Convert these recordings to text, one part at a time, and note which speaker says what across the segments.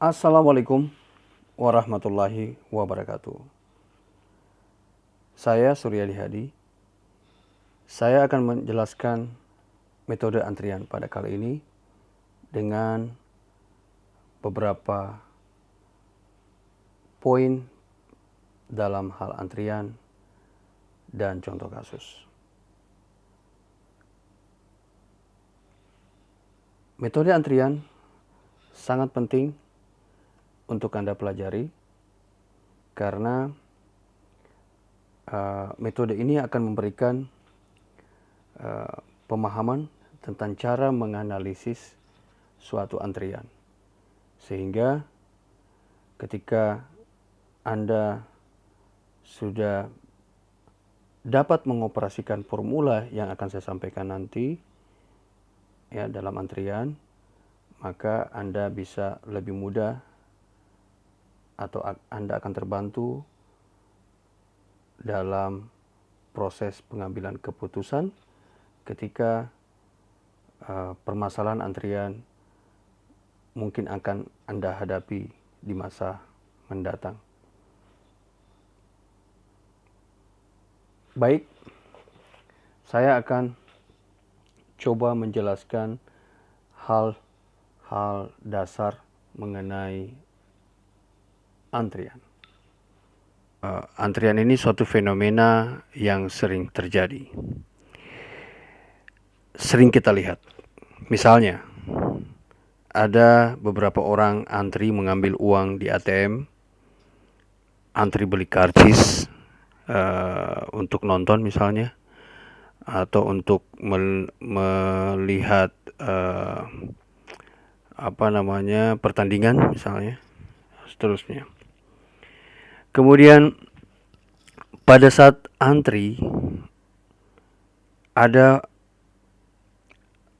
Speaker 1: Assalamualaikum warahmatullahi wabarakatuh. Saya Suryadi Hadi. Saya akan menjelaskan metode antrian pada kali ini dengan beberapa poin dalam hal antrian dan contoh kasus. Metode antrian sangat penting untuk Anda pelajari karena metode ini akan memberikan pemahaman tentang cara menganalisis suatu antrian. Sehingga ketika Anda sudah dapat mengoperasikan formula yang akan saya sampaikan nanti ya dalam antrian, maka Anda bisa lebih mudah atau Anda akan terbantu dalam proses pengambilan keputusan ketika permasalahan antrian mungkin akan Anda hadapi di masa mendatang. Baik, saya akan coba menjelaskan hal-hal dasar mengenai antrian. Antrian ini suatu fenomena yang sering terjadi. Sering kita lihat. Misalnya, ada beberapa orang antri mengambil uang di ATM, antri beli karcis untuk nonton misalnya, atau untuk melihat pertandingan misalnya, seterusnya. Kemudian pada saat antri ada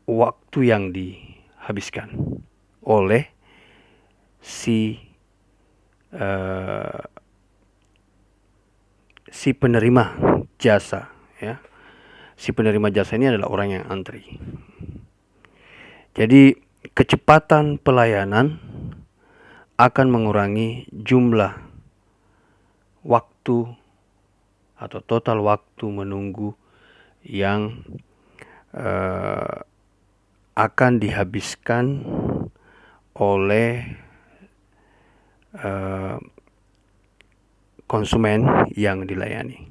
Speaker 1: waktu yang dihabiskan oleh si penerima jasa ya. Si penerima jasa ini adalah orang yang antri. Jadi kecepatan pelayanan akan mengurangi jumlah waktu atau total waktu menunggu yang akan dihabiskan oleh konsumen yang dilayani.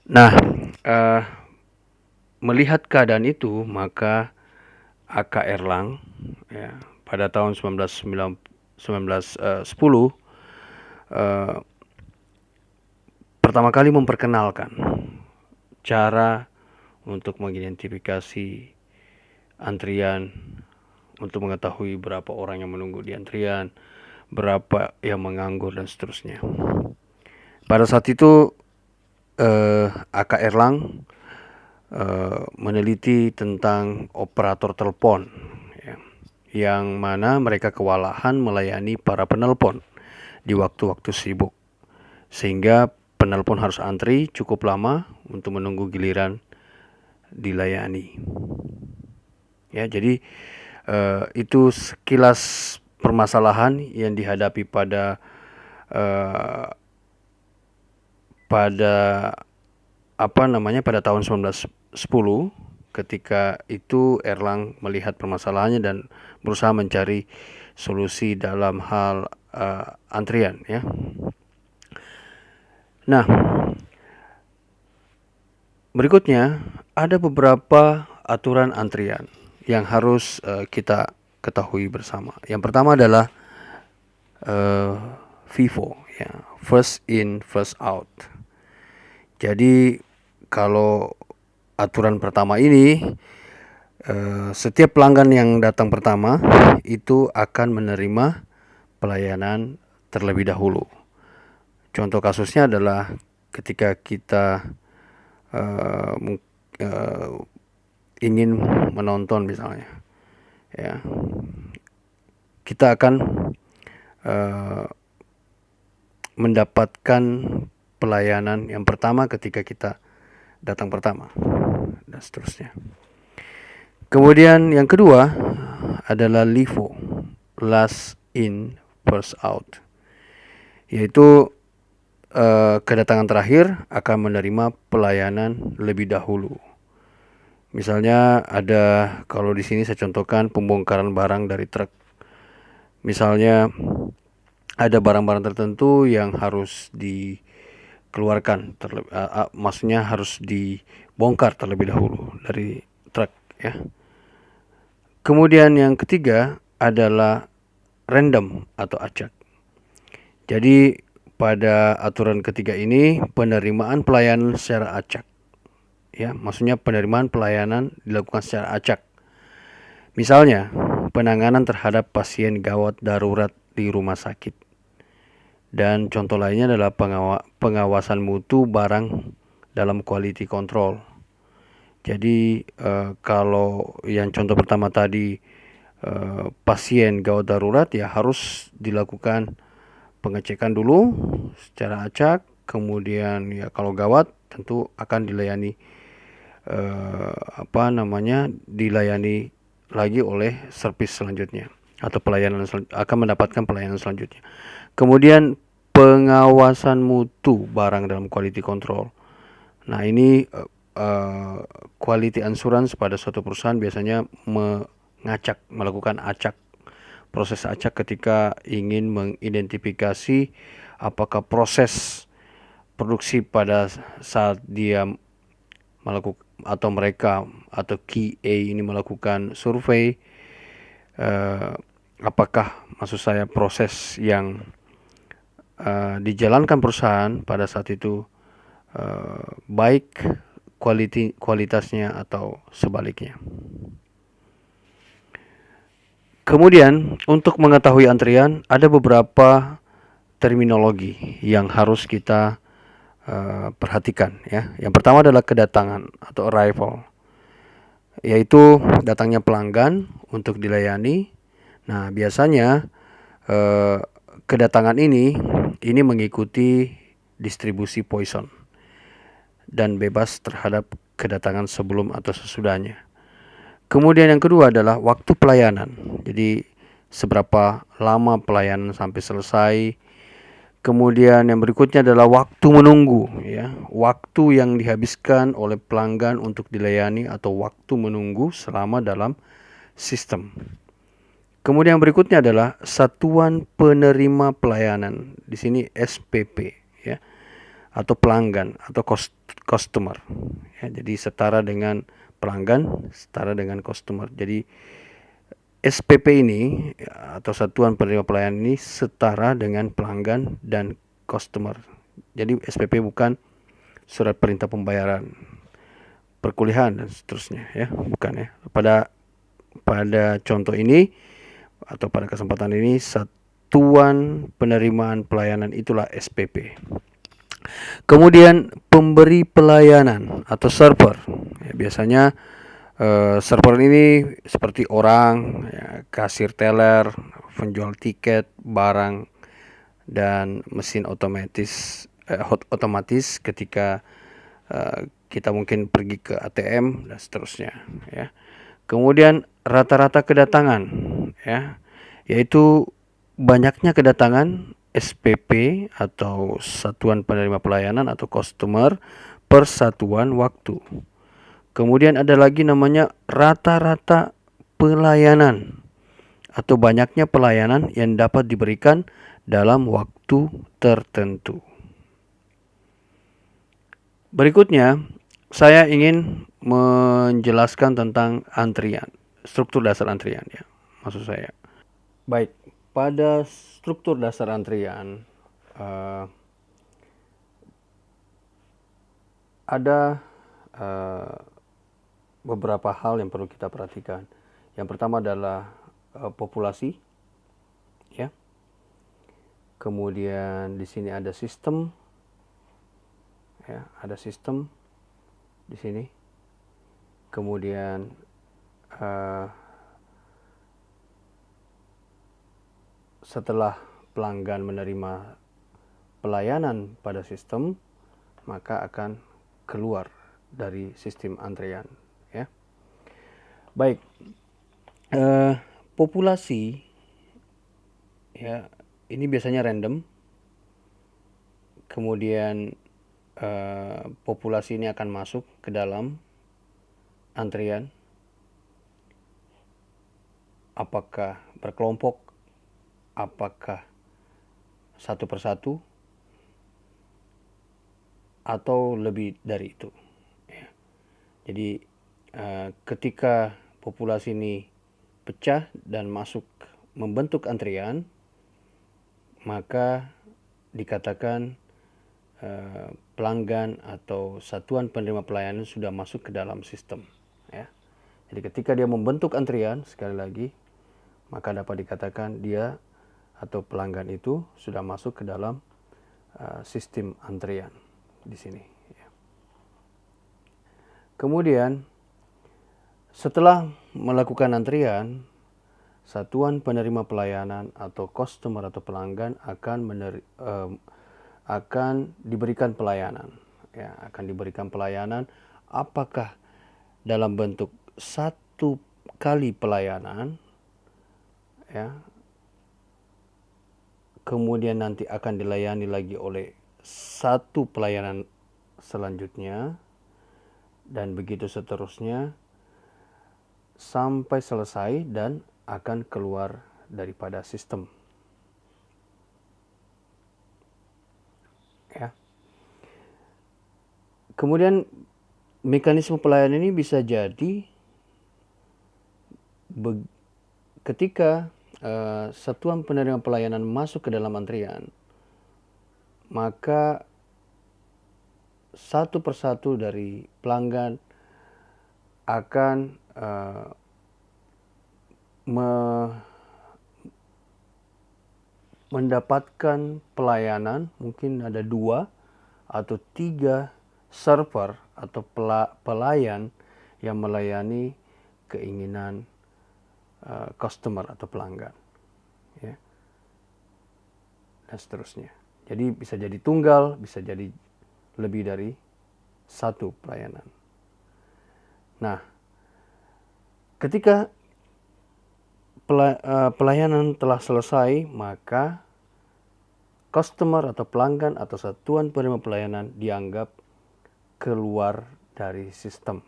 Speaker 1: Nah, melihat keadaan itu, maka AK Erlang ya, pada tahun 1910 pertama kali memperkenalkan cara untuk mengidentifikasi antrian, untuk mengetahui berapa orang yang menunggu di antrian, berapa yang menganggur dan seterusnya. Pada saat itu AK Erlang meneliti tentang operator telepon ya, yang mana mereka kewalahan melayani para penelpon di waktu-waktu sibuk, sehingga penelpon harus antri cukup lama untuk menunggu giliran dilayani. Ya, jadi itu sekilas permasalahan yang dihadapi pada tahun 1910. Ketika itu Erlang melihat permasalahannya dan berusaha mencari solusi dalam hal antrian ya. Nah, berikutnya ada beberapa aturan antrian yang harus kita ketahui bersama. Yang pertama adalah FIFO ya, first in first out. Jadi kalau aturan pertama ini, setiap pelanggan yang datang pertama itu akan menerima pelayanan terlebih dahulu. Contoh kasusnya adalah ketika kita ingin menonton misalnya, ya, kita akan mendapatkan pelayanan yang pertama ketika kita datang pertama dan seterusnya. Kemudian yang kedua adalah LIFO. last in first out, yaitu kedatangan terakhir akan menerima pelayanan lebih dahulu. Misalnya ada, kalau di sini saya contohkan pembongkaran barang dari truk. Misalnya ada barang-barang tertentu yang harus dikeluarkan, maksudnya harus dibongkar terlebih dahulu dari truk, ya. Kemudian yang ketiga adalah random atau acak. Jadi pada aturan ketiga ini penerimaan pelayanan secara acak, ya, maksudnya penerimaan pelayanan dilakukan secara acak. Misalnya penanganan terhadap pasien gawat darurat di rumah sakit, dan contoh lainnya adalah pengawasan mutu barang dalam quality control. Jadi kalau yang contoh pertama tadi pasien gawat darurat, ya harus dilakukan pengecekan dulu secara acak, kemudian ya kalau gawat tentu akan dilayani dilayani lagi oleh servis selanjutnya, atau akan mendapatkan pelayanan selanjutnya. Kemudian pengawasan mutu barang dalam quality control. Nah, ini quality assurance pada suatu perusahaan biasanya melakukan acak, proses acak ketika ingin mengidentifikasi apakah proses produksi pada saat dia melakukan, atau mereka atau QA ini melakukan survei, apakah maksud saya proses yang dijalankan perusahaan pada saat itu baik kualitasnya atau sebaliknya. Kemudian untuk mengetahui antrian ada beberapa terminologi yang harus kita perhatikan, ya. Yang pertama adalah kedatangan atau arrival, yaitu datangnya pelanggan untuk dilayani. Nah, biasanya kedatangan ini mengikuti distribusi poison dan bebas terhadap kedatangan sebelum atau sesudahnya. Kemudian yang kedua adalah waktu pelayanan. Jadi seberapa lama pelayanan sampai selesai. Kemudian yang berikutnya adalah waktu menunggu, ya. Waktu yang dihabiskan oleh pelanggan untuk dilayani atau waktu menunggu selama dalam sistem. Kemudian yang berikutnya adalah satuan penerima pelayanan. Di sini SPP, ya, atau pelanggan atau customer. Ya, jadi setara dengan pelanggan, setara dengan customer. Jadi SPP ini atau satuan penerima pelayanan ini setara dengan pelanggan dan customer. Jadi SPP bukan surat perintah pembayaran perkuliahan dan seterusnya, ya, bukan, ya. Pada contoh ini atau pada kesempatan ini, satuan penerimaan pelayanan itulah SPP. Kemudian pemberi pelayanan atau server, ya, biasanya server ini seperti orang, ya, kasir teller, penjual tiket, barang, dan mesin otomatis ketika kita mungkin pergi ke ATM dan seterusnya, ya. Kemudian rata-rata kedatangan, ya, yaitu banyaknya kedatangan SPP atau satuan penerima pelayanan atau customer per satuan waktu. Kemudian ada lagi namanya rata-rata pelayanan atau banyaknya pelayanan yang dapat diberikan dalam waktu tertentu. Berikutnya, saya ingin menjelaskan tentang antrian, struktur dasar antrian, ya, maksud saya. Baik, pada struktur dasar antrian ada beberapa hal yang perlu kita perhatikan. Yang pertama adalah populasi, ya. Kemudian di sini ada sistem, ya, ada sistem di sini. Kemudian setelah pelanggan menerima pelayanan pada sistem, maka akan keluar dari sistem antrean, ya. Baik, populasi ya, ini biasanya random. Kemudian populasi ini akan masuk ke dalam antrian, apakah berkelompok, apakah satu persatu, atau lebih dari itu. Ya. Jadi ketika populasi ini pecah dan masuk membentuk antrian, maka dikatakan pelanggan atau satuan penerima pelayanan sudah masuk ke dalam sistem. Ya. Jadi ketika dia membentuk antrian, sekali lagi, maka dapat dikatakan dia atau pelanggan itu sudah masuk ke dalam sistem antrian di sini. Ya. Kemudian setelah melakukan antrian, satuan penerima pelayanan atau customer atau pelanggan akan diberikan pelayanan. Ya, akan diberikan pelayanan apakah dalam bentuk satu kali pelayanan, ya, kemudian nanti akan dilayani lagi oleh satu pelayanan selanjutnya, dan begitu seterusnya sampai selesai dan akan keluar daripada sistem. Ya. Kemudian mekanisme pelayanan ini bisa jadi ketika satuan penerima pelayanan masuk ke dalam antrian, maka satu persatu dari pelanggan akan mendapatkan pelayanan, mungkin ada 2 atau 3 server atau pelayan yang melayani keinginan customer atau pelanggan, ya, dan seterusnya. Jadi bisa jadi tunggal, bisa jadi lebih dari satu pelayanan. Nah, ketika pelayanan telah selesai, maka customer atau pelanggan atau satuan penerima pelayanan dianggap keluar dari sistem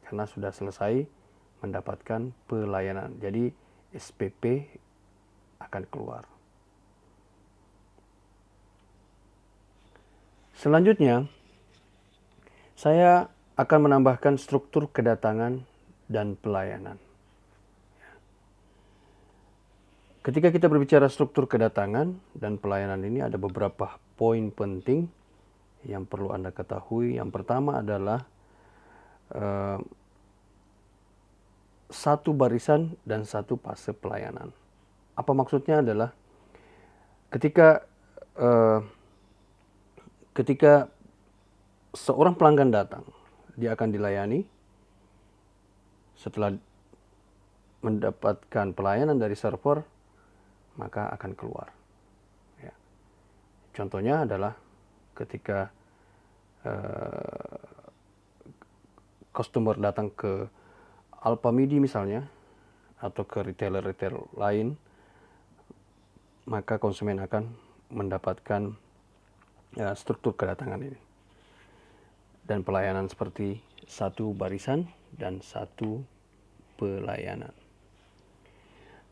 Speaker 1: karena sudah selesai mendapatkan pelayanan. Jadi SPP akan keluar. Selanjutnya, saya akan menambahkan struktur kedatangan dan pelayanan. Ketika kita berbicara struktur kedatangan dan pelayanan ini, ada beberapa poin penting yang perlu Anda ketahui. Yang pertama adalah satu barisan dan satu fase pelayanan. Apa maksudnya adalah ketika seorang pelanggan datang, dia akan dilayani. Setelah mendapatkan pelayanan dari server, maka akan keluar. Ya. Contohnya adalah ketika customer datang ke Alfamidi misalnya, atau ke retailer-retailer lain, maka konsumen akan mendapatkan struktur kedatangan ini. Dan pelayanan seperti satu barisan dan satu pelayanan.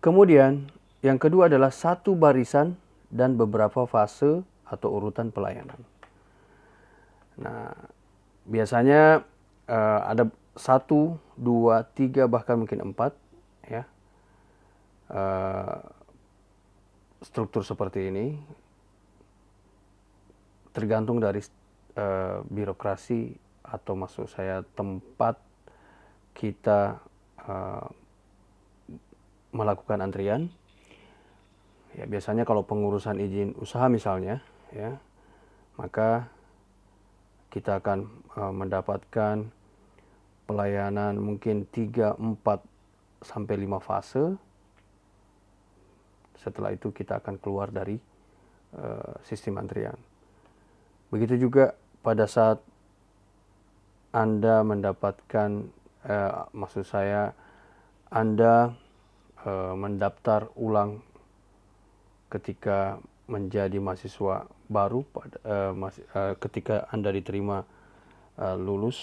Speaker 1: Kemudian yang kedua adalah satu barisan dan beberapa fase atau urutan pelayanan. Nah, biasanya ada 1, 2, 3, bahkan mungkin 4, ya, struktur seperti ini tergantung dari birokrasi atau maksud saya tempat kita melakukan antrian. Ya, biasanya kalau pengurusan izin usaha misalnya, ya, maka kita akan mendapatkan pelayanan mungkin 3, 4, sampai 5 fase. Setelah itu kita akan keluar dari sistem antrian. Begitu juga pada saat Anda mendapatkan, maksud saya Anda mendaftar ulang ketika menjadi mahasiswa baru, ketika Anda diterima lulus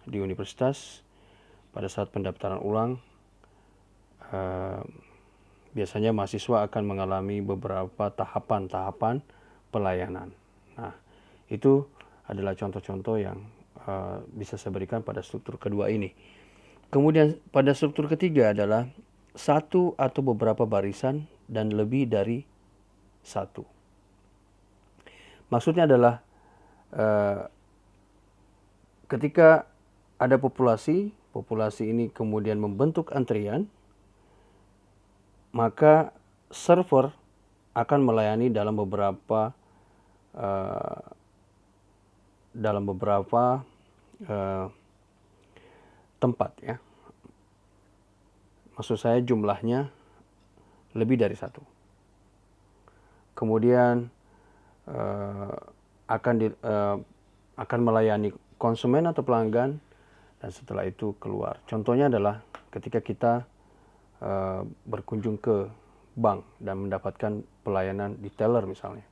Speaker 1: di universitas, pada saat pendaftaran ulang, biasanya mahasiswa akan mengalami beberapa tahapan-tahapan pelayanan. Nah, itu adalah contoh-contoh yang bisa saya berikan pada struktur kedua ini. Kemudian pada struktur ketiga adalah satu atau beberapa barisan dan lebih dari satu. Maksudnya adalah ketika ada populasi ini kemudian membentuk antrian, maka server akan melayani dalam beberapa tempat, ya. Maksud saya jumlahnya lebih dari satu. Kemudian akan melayani konsumen atau pelanggan, dan setelah itu keluar. Contohnya adalah ketika kita berkunjung ke bank dan mendapatkan pelayanan di teller misalnya.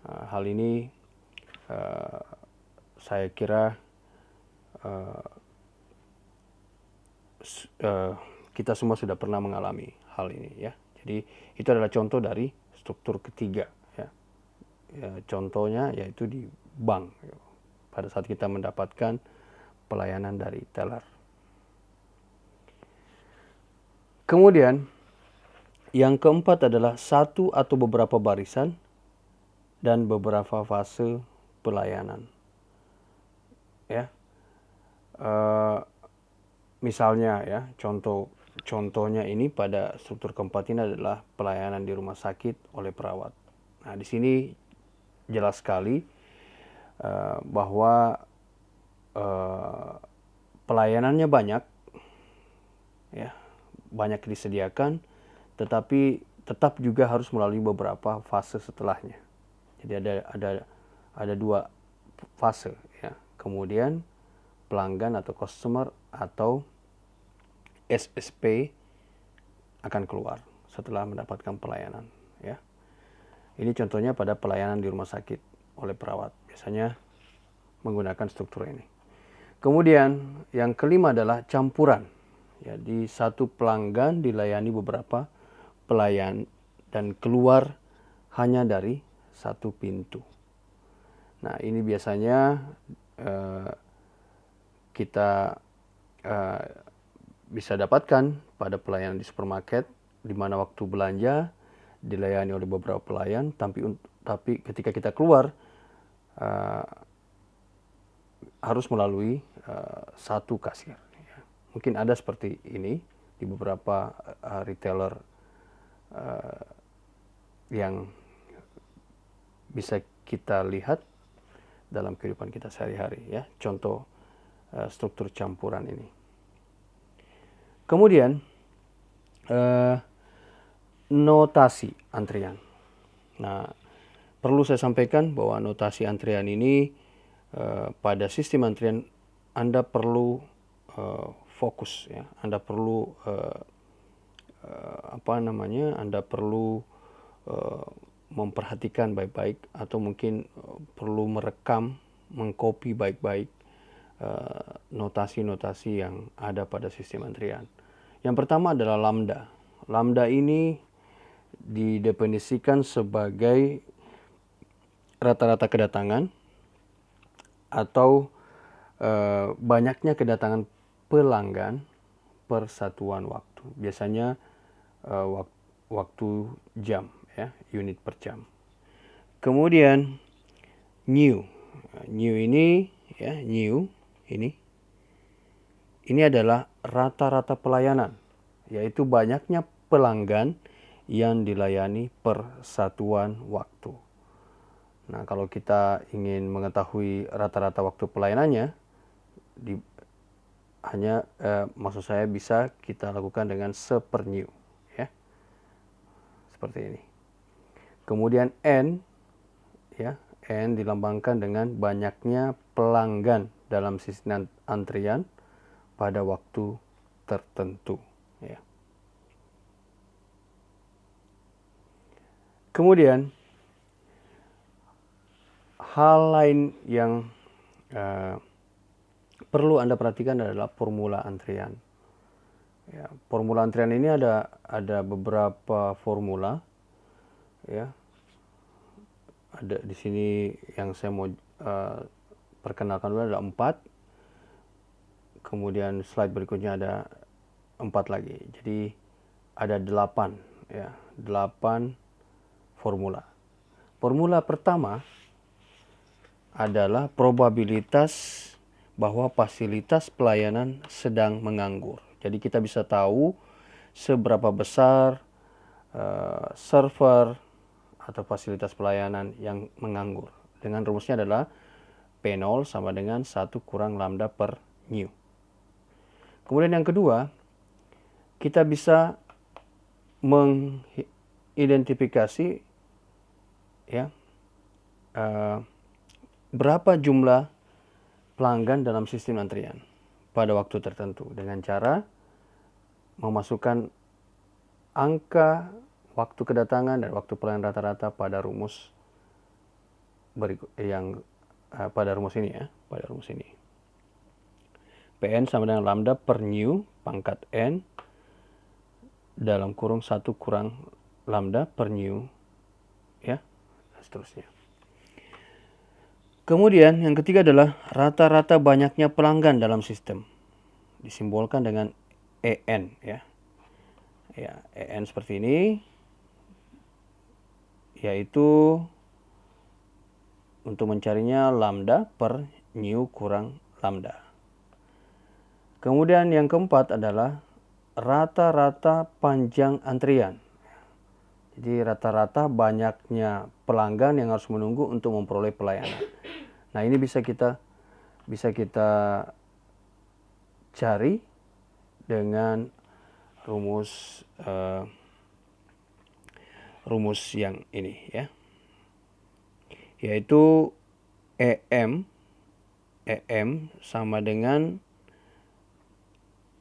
Speaker 1: Hal ini saya kira kita semua sudah pernah mengalami hal ini, ya. Jadi itu adalah contoh dari struktur ketiga, ya. Contohnya yaitu di bank, ya, pada saat kita mendapatkan pelayanan dari teller. Kemudian yang keempat adalah satu atau beberapa barisan dan beberapa fase pelayanan, ya. Misalnya, ya, contohnya ini pada struktur keempat ini adalah pelayanan di rumah sakit oleh perawat. Nah, di sini jelas sekali bahwa pelayanannya banyak, ya, banyak disediakan, tetapi tetap juga harus melalui beberapa fase setelahnya. Jadi ada dua fase, ya. Kemudian pelanggan atau customer atau SSP akan keluar setelah mendapatkan pelayanan, ya. Ini contohnya pada pelayanan di rumah sakit oleh perawat, biasanya menggunakan struktur ini. Kemudian yang kelima adalah campuran. Jadi satu pelanggan dilayani beberapa pelayan dan keluar hanya dari satu pintu. Nah, ini biasanya kita bisa dapatkan pada pelayanan di supermarket, di mana waktu belanja dilayani oleh beberapa pelayan, tapi ketika kita keluar harus melalui satu kasir. Mungkin ada seperti ini di beberapa retailer yang bisa kita lihat dalam kehidupan kita sehari-hari, ya. Contoh struktur campuran ini. Kemudian notasi antrian. Nah, perlu saya sampaikan bahwa notasi antrian ini pada sistem antrian Anda perlu fokus, ya. Anda perlu Anda perlu memperhatikan baik-baik, atau mungkin perlu merekam, mengcopy baik-baik notasi-notasi yang ada pada sistem antrian. Yang pertama adalah lambda. Lambda ini didefinisikan sebagai rata-rata kedatangan atau banyaknya kedatangan pelanggan per satuan waktu. Biasanya waktu jam, ya, unit per jam. Kemudian new ini, ya, ini adalah rata-rata pelayanan, yaitu banyaknya pelanggan yang dilayani per satuan waktu. Nah, kalau kita ingin mengetahui rata-rata waktu pelayanannya, maksud saya bisa kita lakukan dengan sepernew, ya, seperti ini. Kemudian N, ya, N dilambangkan dengan banyaknya pelanggan dalam sistem antrian pada waktu tertentu, ya. Kemudian hal lain yang perlu Anda perhatikan adalah formula antrian. Ya, formula antrian ini ada beberapa formula, ya. Ada di sini yang saya mau perkenalkan dulu ada 4. Kemudian slide berikutnya ada 4 lagi. Jadi ada 8, ya, 8 formula. Formula pertama adalah probabilitas bahwa fasilitas pelayanan sedang menganggur. Jadi kita bisa tahu seberapa besar server atau fasilitas pelayanan yang menganggur. Dengan rumusnya adalah P0 sama dengan 1 kurang lambda per new. Kemudian yang kedua, kita bisa mengidentifikasi, ya, berapa jumlah pelanggan dalam sistem antrian pada waktu tertentu dengan cara memasukkan angka waktu kedatangan dan waktu pelayanan rata-rata pada rumus berikut pada rumus ini, ya, pada rumus ini. Pn sama dengan lambda per new pangkat n dalam kurung 1 kurang lambda per new, ya, dan seterusnya. Kemudian yang ketiga adalah rata-rata banyaknya pelanggan dalam sistem, disimbolkan dengan EN, ya. Ya, EN seperti ini, yaitu untuk mencarinya lambda per new kurang lambda. Kemudian yang keempat adalah rata-rata panjang antrian. Jadi rata-rata banyaknya pelanggan yang harus menunggu untuk memperoleh pelayanan. Nah, ini bisa kita cari dengan rumus yang ini, ya, yaitu EM sama dengan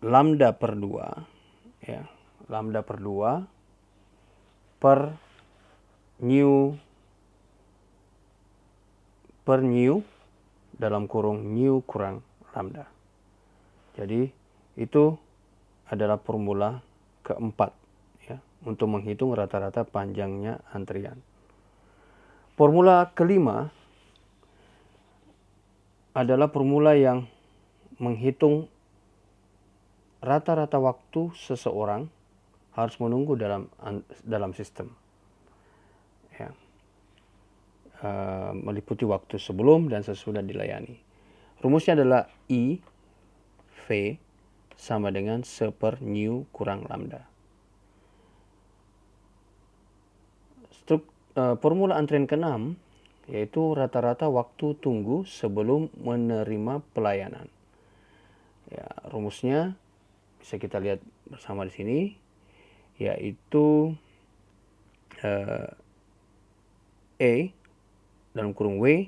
Speaker 1: lambda per 2, ya, lambda per 2 per new dalam kurung new kurang lambda. Jadi itu adalah formula keempat, ya, untuk menghitung rata-rata panjangnya antrian. Formula kelima adalah formula yang menghitung rata-rata waktu seseorang harus menunggu dalam sistem, ya, meliputi waktu sebelum dan sesudah dilayani. Rumusnya adalah I V sama dengan 1 per new kurang lambda. Formula antrian ke-6 yaitu rata-rata waktu tunggu sebelum menerima pelayanan. Ya, rumusnya bisa kita lihat bersama di sini, yaitu E dalam kurung W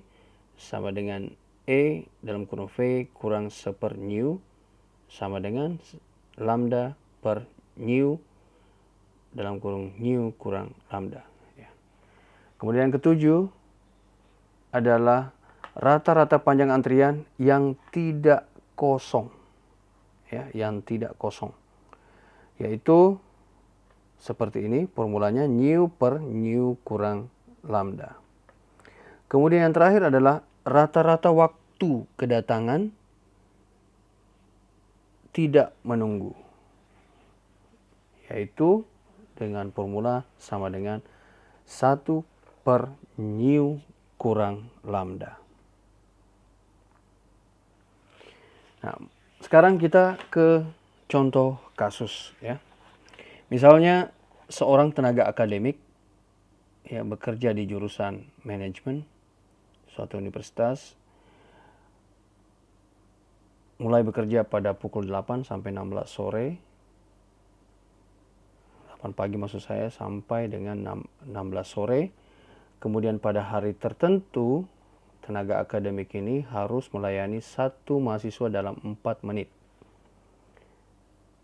Speaker 1: sama dengan E dalam kurung V kurang 1 per new sama dengan lambda per new dalam kurung new kurang lambda. Ya. Kemudian yang ketujuh adalah rata-rata panjang antrian yang tidak kosong, ya, yang tidak kosong, yaitu seperti ini formulanya new per new kurang lambda. Kemudian yang terakhir adalah rata-rata waktu kedatangan tidak menunggu, yaitu dengan formula sama dengan 1 per new kurang lambda. Nah, sekarang kita ke contoh kasus, ya. Misalnya seorang tenaga akademik, ya, bekerja di jurusan manajemen suatu universitas, mulai bekerja pada pukul 8 sampai 16 sore, 8 pagi maksud saya, sampai dengan 16 sore. Kemudian pada hari tertentu, tenaga akademik ini harus melayani 1 mahasiswa dalam 4 menit.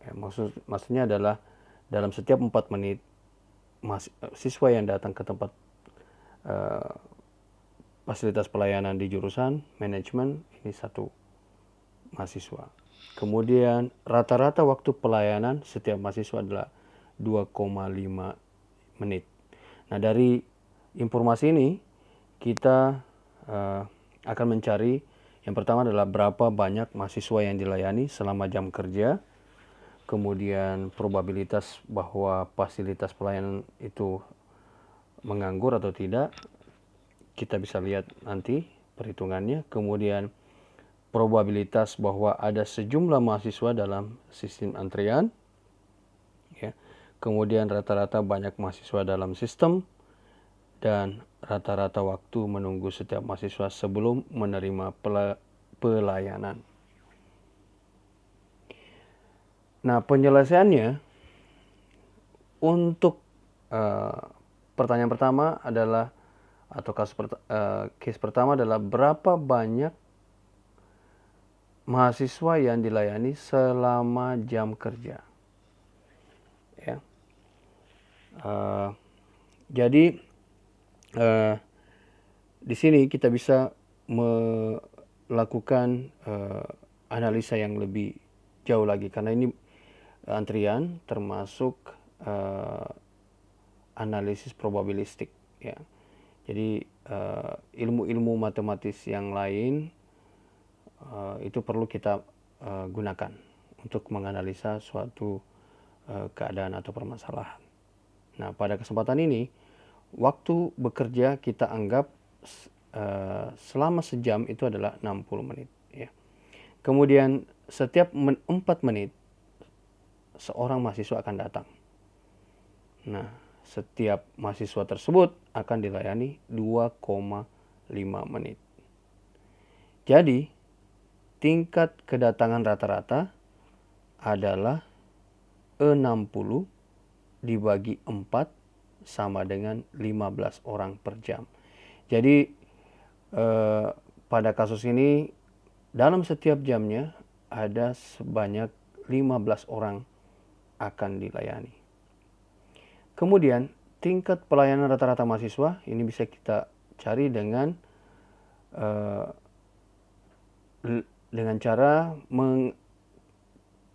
Speaker 1: Ya, maksudnya adalah dalam setiap 4 menit siswa yang datang ke tempat fasilitas pelayanan di jurusan manajemen ini 1 mahasiswa. Kemudian rata-rata waktu pelayanan setiap mahasiswa adalah 2,5 menit. Nah, dari informasi ini kita akan mencari yang pertama adalah berapa banyak mahasiswa yang dilayani selama jam kerja, kemudian probabilitas bahwa fasilitas pelayanan itu menganggur atau tidak, kita bisa lihat nanti perhitungannya. Kemudian probabilitas bahwa ada sejumlah mahasiswa dalam sistem antrian, ya. Kemudian rata-rata banyak mahasiswa dalam sistem, dan rata-rata waktu menunggu setiap mahasiswa sebelum menerima pelayanan. Nah, penyelesaiannya untuk pertanyaan pertama adalah, atau case pertama adalah berapa banyak mahasiswa yang dilayani selama jam kerja. Ya. Jadi di sini kita bisa melakukan analisa yang lebih jauh lagi, karena ini antrian termasuk analisis probabilistik, ya. Jadi ilmu-ilmu matematis yang lain itu perlu kita gunakan untuk menganalisa suatu keadaan atau permasalahan. Nah, pada kesempatan ini waktu bekerja kita anggap selama sejam itu adalah 60 menit. Ya. Kemudian setiap 4 menit seorang mahasiswa akan datang. Nah, setiap mahasiswa tersebut akan dilayani 2,5 menit. Jadi, tingkat kedatangan rata-rata adalah 60 dibagi 4 sama dengan 15 orang per jam. Jadi pada kasus ini dalam setiap jamnya ada sebanyak 15 orang akan dilayani. Kemudian tingkat pelayanan rata-rata mahasiswa ini bisa kita cari dengan cara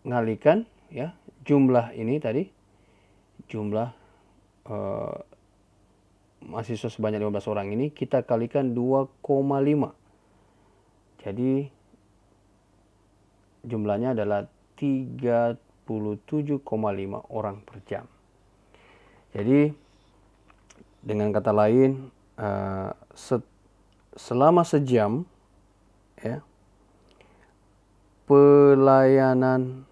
Speaker 1: mengalihkan, ya, jumlah ini tadi, jumlah mahasiswa sebanyak 15 orang ini kita kalikan 2,5. Jadi jumlahnya adalah 37,5 orang per jam. Jadi dengan kata lain selama sejam, ya, pelayanan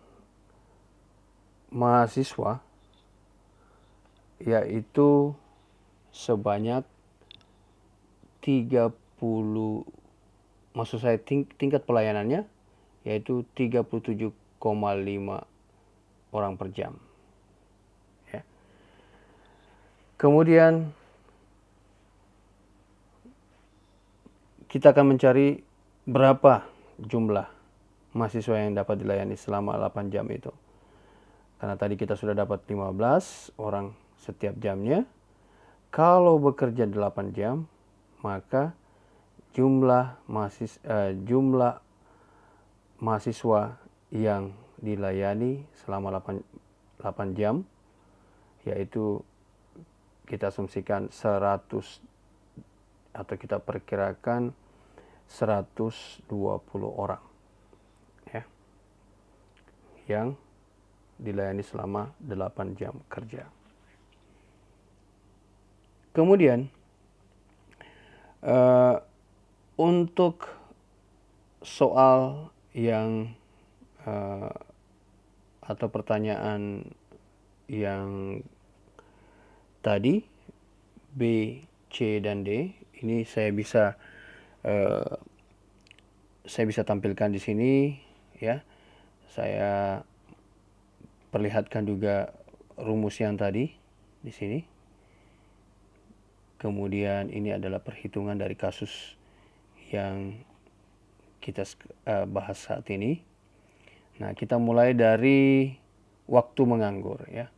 Speaker 1: mahasiswa yaitu sebanyak 30, maksud saya tingkat pelayanannya yaitu 37,5 orang per jam. Ya. Kemudian kita akan mencari berapa jumlah mahasiswa yang dapat dilayani selama 8 jam itu. Karena tadi kita sudah dapat 15 orang setiap jamnya. Kalau bekerja 8 jam, maka jumlah mahasiswa yang dilayani selama 8 jam yaitu kita asumsikan 100, atau kita perkirakan 120 orang, ya, yang dilayani selama 8 jam kerja. Kemudian untuk soal yang atau pertanyaan yang tadi B, C, dan D, ini saya bisa tampilkan di sini, ya. Saya perlihatkan juga rumus yang tadi di sini. Kemudian ini adalah perhitungan dari kasus yang kita bahas saat ini. Nah, kita mulai dari waktu menganggur, ya.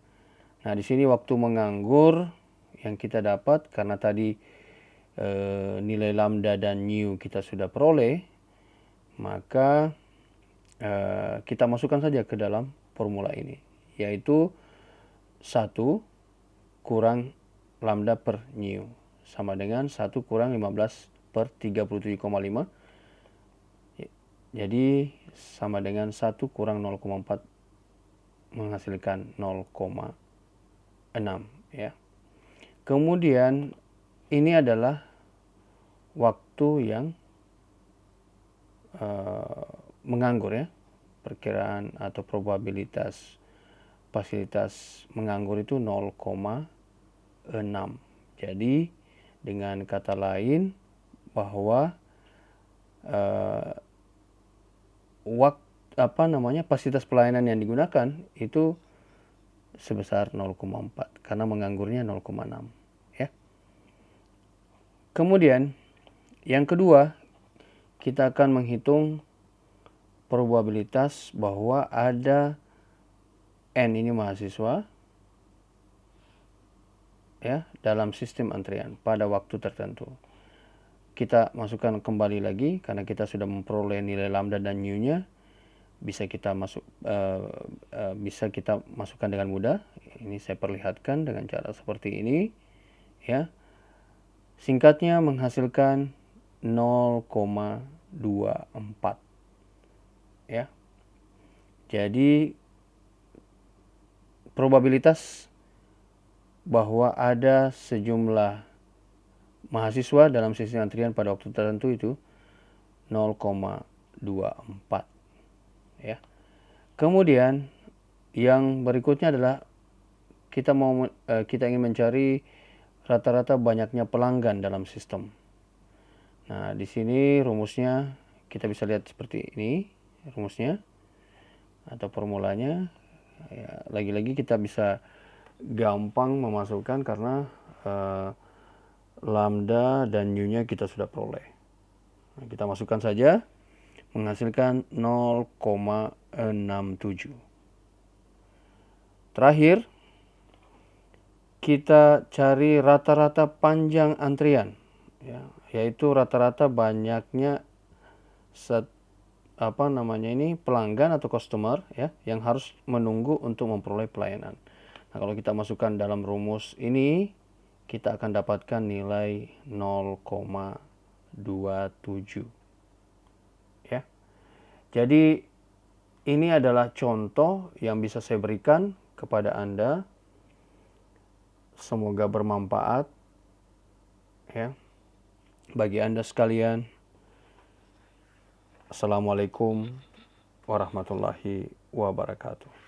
Speaker 1: Nah, di sini waktu menganggur yang kita dapat karena tadi nilai lambda dan nu kita sudah peroleh, maka kita masukkan saja ke dalam formula ini, yaitu 1 kurang lambda per nu sama dengan 1 kurang 15 per 37,5. Jadi sama dengan 1 kurang 0,4 menghasilkan 0,6 ya. Kemudian ini adalah waktu yang menganggur ya. Perkiraan atau probabilitas fasilitas menganggur itu 0,6. Jadi dengan kata lain bahwa fasilitas pelayanan yang digunakan itu sebesar 0,4 karena menganggurnya 0,6 ya. Kemudian yang kedua, kita akan menghitung probabilitas bahwa ada N ini mahasiswa ya dalam sistem antrian pada waktu tertentu. Kita masukkan kembali lagi karena kita sudah memperoleh nilai lambda dan nu-nya, bisa kita masukkan dengan mudah. Ini saya perlihatkan dengan cara seperti ini ya. Singkatnya menghasilkan 0,24 ya. Jadi probabilitas bahwa ada sejumlah mahasiswa dalam sistem antrian pada waktu tertentu itu 0,24 ya. Kemudian yang berikutnya adalah kita ingin mencari rata-rata banyaknya pelanggan dalam sistem. Nah, di sini rumusnya kita bisa lihat seperti ini, rumusnya atau formulanya. Ya, lagi-lagi kita bisa gampang memasukkan karena lambda dan nu-nya kita sudah peroleh. Nah, kita masukkan saja, menghasilkan 0,67. Terakhir, kita cari rata-rata panjang antrian, ya, yaitu rata-rata banyaknya pelanggan atau customer ya yang harus menunggu untuk memperoleh pelayanan. Nah, kalau kita masukkan dalam rumus ini, kita akan dapatkan nilai 0,27 ya. Jadi ini adalah contoh yang bisa saya berikan kepada Anda. Semoga bermanfaat ya bagi Anda sekalian. Assalamualaikum warahmatullahi wabarakatuh.